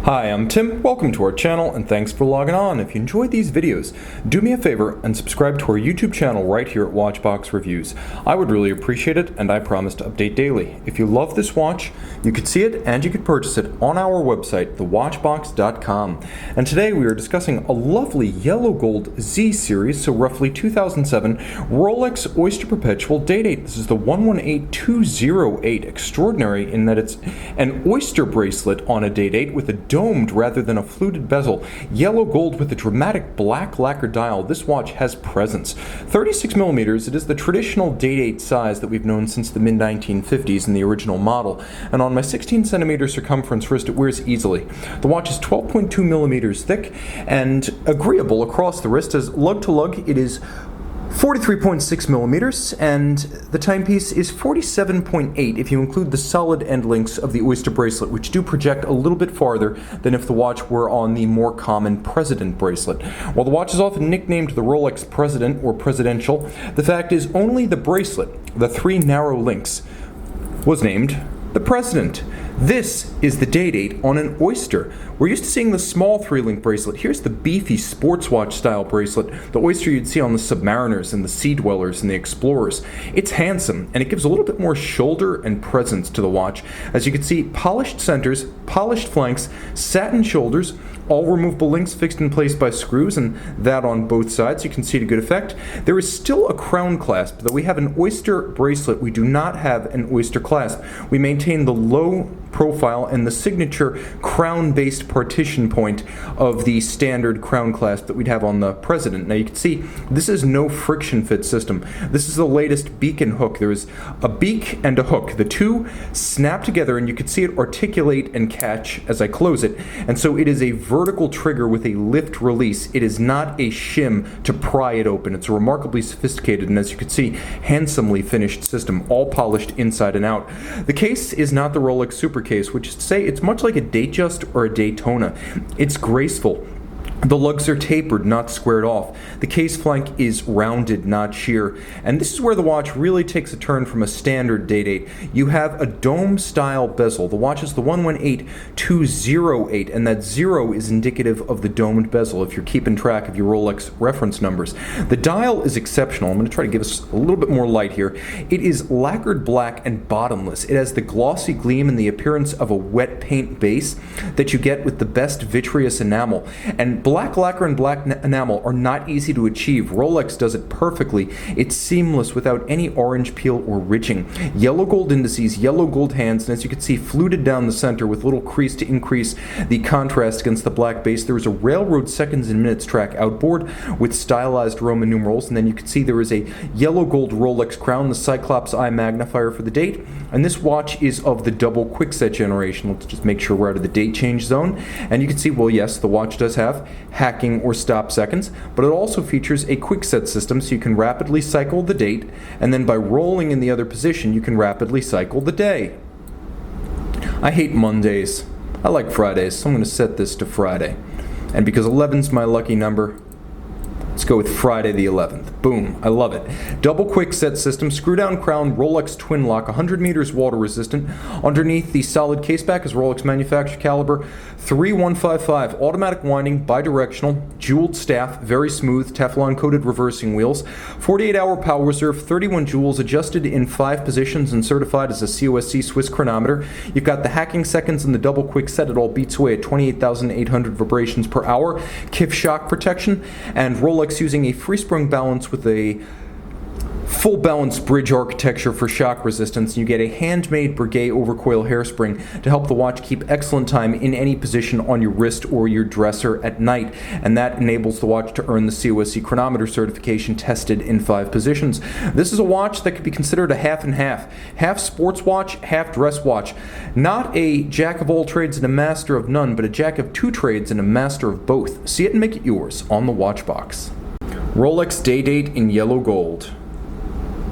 Hi, I'm Tim. Welcome to our channel and thanks for logging on. If you enjoyed these videos, do me a favor and subscribe to our YouTube channel right here at Watchbox Reviews. I would really appreciate it and I promise to update daily. If you love this watch, you could see it and you could purchase it on our website, thewatchbox.com. And today we are discussing a lovely yellow gold Z series, so roughly 2007 Rolex Oyster Perpetual Day-Date. This is the 118208, extraordinary in that it's an oyster bracelet on a day-date with a domed rather than a fluted bezel, yellow gold with a dramatic black lacquer dial. This watch has presence. 36 millimeters, it is the traditional day-date size that we've known since the mid-1950s in the original model, and on my 16 centimeter circumference wrist it wears easily. The watch is 12.2 millimeters thick and agreeable across the wrist. As lug-to-lug, it is 43.6 millimeters, and the timepiece is 47.8 if you include the solid end links of the Oyster bracelet, which do project a little bit farther than if the watch were on the more common President bracelet. While the watch is often nicknamed the Rolex President or Presidential, the fact is only the bracelet, the three narrow links, was named the President. This is the Day-Date on an Oyster. We're used to seeing the small three-link bracelet. Here's the beefy sports watch style bracelet, the Oyster you'd see on the Submariners and the Sea Dwellers and the Explorers. It's handsome, and it gives a little bit more shoulder and presence to the watch. As you can see, polished centers, polished flanks, satin shoulders, all removable links fixed in place by screws, and that on both sides. You can see to good effect. There is still a crown clasp, though we have an Oyster bracelet. We do not have an Oyster clasp. We maintain the low profile and the signature crown-based partition point of the standard crown clasp that we'd have on the President. Now you can see this is no friction fit system. This is the latest beak and hook. There is a beak and a hook. The two snap together and you can see it articulate and catch as I close it. And so it is a vertical trigger with a lift release. It is not a shim to pry it open. It's a remarkably sophisticated and, as you can see, handsomely finished system, all polished inside and out. The case is not the Rolex Super case, which is to say it's much like a Datejust or a Daytona. It's graceful. The lugs are tapered, not squared off. The case flank is rounded, not sheer. And this is where the watch really takes a turn from a standard day-date. You have a dome-style bezel. The watch is the 118208, and that 0 is indicative of the domed bezel if you're keeping track of your Rolex reference numbers. The dial is exceptional. I'm going to try to give us a little bit more light here. It is lacquered black and bottomless. It has the glossy gleam and the appearance of a wet paint base that you get with the best vitreous enamel. And black lacquer and black enamel are not easy to achieve. Rolex does it perfectly. It's seamless without any orange peel or ridging. Yellow gold indices, yellow gold hands, and as you can see, fluted down the center with little crease to increase the contrast against the black base. There is a railroad seconds and minutes track outboard with stylized Roman numerals, and then you can see there is a yellow gold Rolex crown, the Cyclops eye magnifier for the date, and this watch is of the double-quickset generation. Let's just make sure we're out of the date change zone, and you can see, well, yes, the watch does have hacking or stop seconds, but it also features a quickset system, so you can rapidly cycle the date, and then by rolling in the other position you can rapidly cycle the day. I hate Mondays. I like Fridays, so I'm going to set this to Friday. And because 11's my lucky number, let's go with Friday the 11th. Boom, I love it. Double quickset system, screw down crown, Rolex twin lock, 100 meters water resistant. Underneath the solid caseback is Rolex manufacturer caliber 3155, automatic winding, bidirectional, jeweled staff, very smooth, Teflon coated reversing wheels, 48-hour power reserve, 31 joules, adjusted in 5 positions and certified as a COSC Swiss chronometer. You've got the hacking seconds and the double quickset. It all beats away at 28,800 vibrations per hour, KIF shock protection, and Rolex using a free-sprung balance with a full balance bridge architecture for shock resistance. You get a handmade Breguet overcoil hairspring to help the watch keep excellent time in any position on your wrist or your dresser at night, and that enables the watch to earn the COSC chronometer certification tested in 5 positions. This is a watch that could be considered a half and half. Half sports watch, half dress watch. Not a jack of all trades and a master of none, but a jack of 2 trades and a master of both. See it and make it yours on the Watchbox. Rolex Day Date in yellow gold.